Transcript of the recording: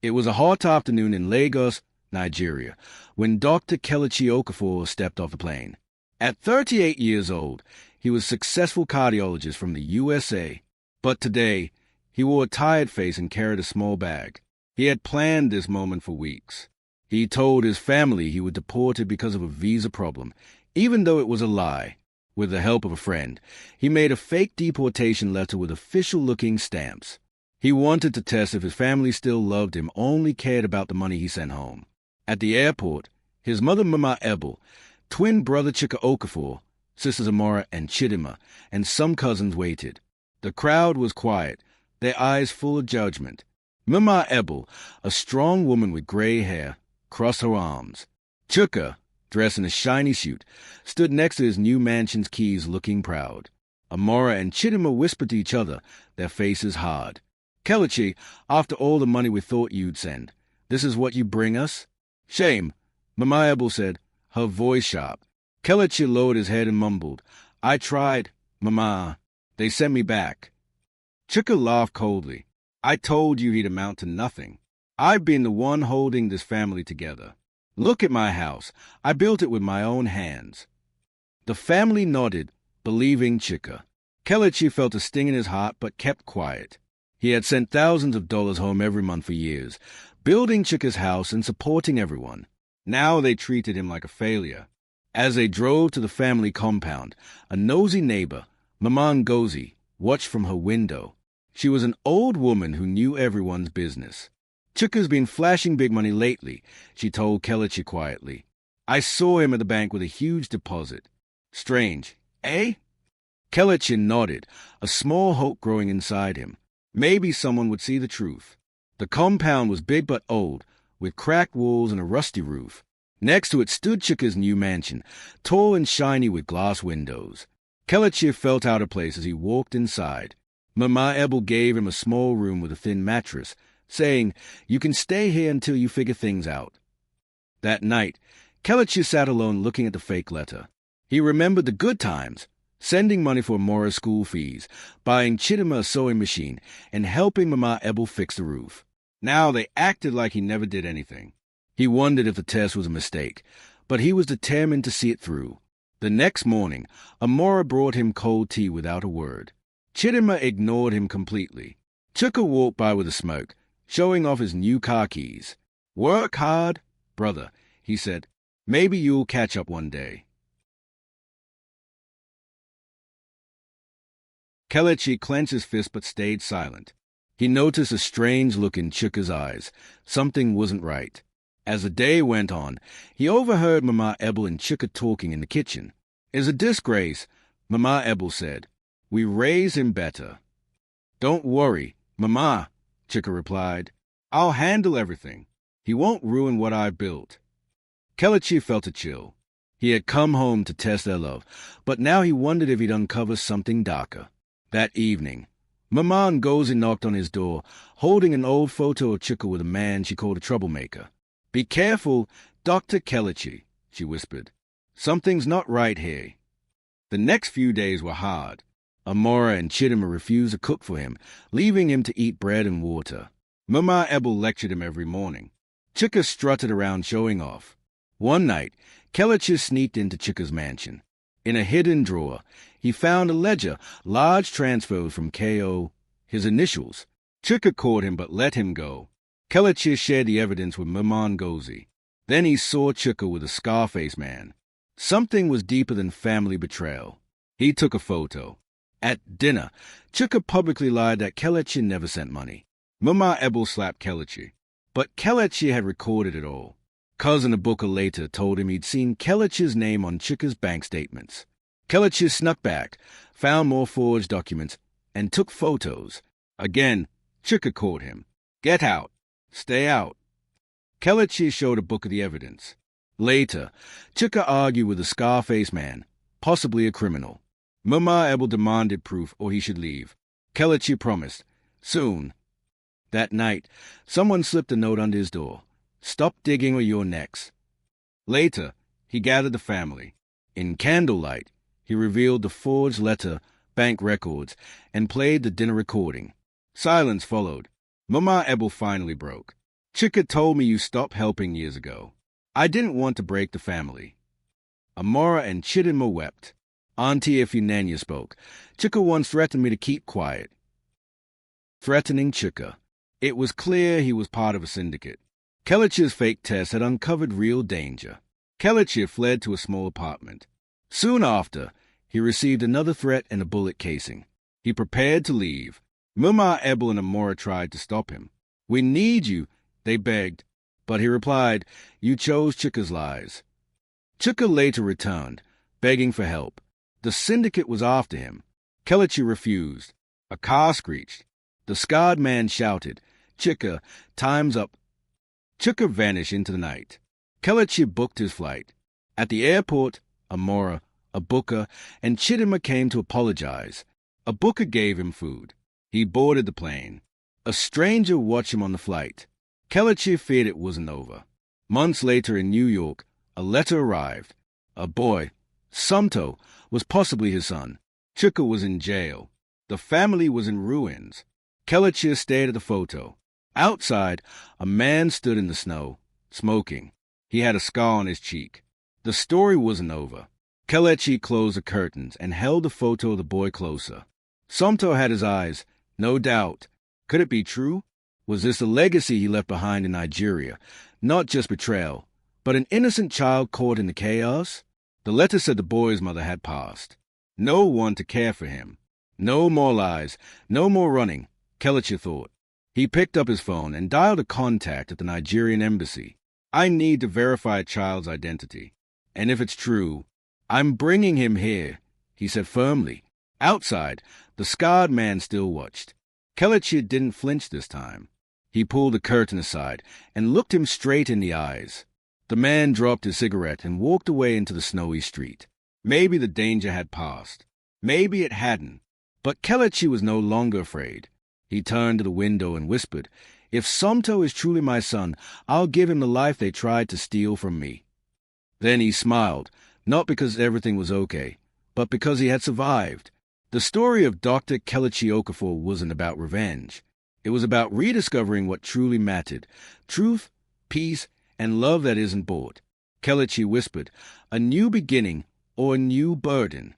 It was a hot afternoon in Lagos, Nigeria, when Dr. Kelechi Okafor stepped off the plane. At 38 years old, he was a successful cardiologist from the USA, but today he wore a tired face and carried a small bag. He had planned this moment for weeks. He told his family he was deported because of a visa problem, even though it was a lie. With the help of a friend, he made a fake deportation letter with official-looking stamps. He wanted to test if his family still loved him, only cared about the money he sent home. At the airport, his mother Mama Ebel, twin brother Chika Okafor, sisters Amora and Chidima, and some cousins waited. The crowd was quiet, their eyes full of judgment. Mama Ebel, a strong woman with gray hair, crossed her arms. Chika, dressed in a shiny suit, stood next to his new mansion's keys looking proud. Amora and Chidima whispered to each other, their faces hard. "Kelechi, after all the money we thought you'd send, this is what you bring us?" "Shame," Mama Ebel said, her voice sharp. Kelechi lowered his head and mumbled, "I tried, Mama. They sent me back." Chika laughed coldly. "I told you he'd amount to nothing. I've been the one holding this family together. Look at my house. I built it with my own hands." The family nodded, believing Chika. Kelechi felt a sting in his heart but kept quiet. He had sent thousands of dollars home every month for years, building Chika's house and supporting everyone. Now they treated him like a failure. As they drove to the family compound, a nosy neighbor, Mama Ngozi, watched from her window. She was an old woman who knew everyone's business. "Chika's been flashing big money lately," she told Kelechi quietly. "I saw him at the bank with a huge deposit." "Strange, eh?" Kelechi nodded, a small hope growing inside him. Maybe someone would see the truth. The compound was big but old, with cracked walls and a rusty roof. Next to it stood Chika's new mansion, tall and shiny with glass windows. Kelechi felt out of place as he walked inside. Mama Ebel gave him a small room with a thin mattress, saying, "You can stay here until you figure things out." That night, Kelechi sat alone looking at the fake letter. He remembered the good times, sending money for Amora's school fees, buying Chidima a sewing machine, and helping Mama Ebel fix the roof. Now they acted like he never did anything. He wondered if the test was a mistake, but he was determined to see it through. The next morning, Amora brought him cold tea without a word. Chidima ignored him completely. Chika walked by with a smirk, showing off his new car keys. "Work hard, brother," he said. "Maybe you'll catch up one day." Kelechi clenched his fist but stayed silent. He noticed a strange look in Chika's eyes. Something wasn't right. As the day went on, he overheard Mama Ebel and Chika talking in the kitchen. "It's a disgrace," Mama Ebel said. "We raise him better." "Don't worry, Mama," Chika replied. "I'll handle everything. He won't ruin what I built." Kelechi felt a chill. He had come home to test their love, but now he wondered if he'd uncover something darker. That evening, Mama Ngozi knocked on his door, holding an old photo of Chika with a man she called a troublemaker. "Be careful, Dr. Kelechi," she whispered. "Something's not right here." The next few days were hard. Amora and Chidima refused to cook for him, leaving him to eat bread and water. Mama Ebel lectured him every morning. Chika strutted around showing off. One night, Kelechi sneaked into Chika's mansion. In a hidden drawer, he found a ledger, large transfers from K.O., his initials. Chika caught him but let him go. Kelechi shared the evidence with Mama Ngozi. Then he saw Chika with a Scarface man. Something was deeper than family betrayal. He took a photo. At dinner, Chika publicly lied that Kelechi never sent money. Mama Ebel slapped Kelechi. But Kelechi had recorded it all. Cousin Abuka later told him he'd seen Kelechi's name on Chika's bank statements. Kelechi snuck back, found more forged documents, and took photos. Again, Chika caught him. "Get out. Stay out." Kelechi showed a book of the evidence. Later, Chika argued with the Scarface man, possibly a criminal. Mama Ebel demanded proof or he should leave. Kelechi promised. Soon. That night, someone slipped a note under his door. "Stop digging or you're next." Later, he gathered the family. In candlelight, he revealed the forged letter, bank records, and played the dinner recording. Silence followed. Mama Ebel finally broke. Chika told me you stopped helping years ago. I didn't want to break the family. Amora and Chidinma wept. Auntie Ifunanya spoke. Chika once threatened me to keep quiet. Threatening Chika. It was clear he was part of a syndicate. Kelechi's fake test had uncovered real danger. Kelechi fled to a small apartment. Soon after, he received another threat and a bullet casing. He prepared to leave. Muma, Ebel, and Amora tried to stop him. "We need you," they begged. But he replied, "You chose Chika's lies." Chika later returned, begging for help. The syndicate was after him. Kelechi refused. A car screeched. The scarred man shouted, "Chika, time's up." Chika vanished into the night. Kelechi booked his flight. At the airport, Amora, Abuka, and Chidinma came to apologize. Abuka gave him food. He boarded the plane. A stranger watched him on the flight. Kelechi feared it wasn't over. Months later in New York, a letter arrived. A boy, Sumto, was possibly his son. Chika was in jail. The family was in ruins. Kelechi stared at the photo. Outside, a man stood in the snow, smoking. He had a scar on his cheek. The story wasn't over. Kelechi closed the curtains and held the photo of the boy closer. Sumto had his eyes, no doubt. Could it be true? Was this a legacy he left behind in Nigeria? Not just betrayal, but an innocent child caught in the chaos? The letter said the boy's mother had passed. No one to care for him. No more lies, no more running, Kelechi thought. He picked up his phone and dialed a contact at the Nigerian embassy. "I need to verify a child's identity. And if it's true, I'm bringing him here," he said firmly. Outside, the scarred man still watched. Kelechi didn't flinch this time. He pulled the curtain aside and looked him straight in the eyes. The man dropped his cigarette and walked away into the snowy street. Maybe the danger had passed. Maybe it hadn't. But Kelechi was no longer afraid. He turned to the window and whispered, "If Sumto is truly my son, I'll give him the life they tried to steal from me." Then he smiled, not because everything was okay, but because he had survived. The story of Dr. Kelechi Okafor wasn't about revenge. It was about rediscovering what truly mattered: truth, peace, and love that isn't bought. Kelechi whispered, "A new beginning or a new burden."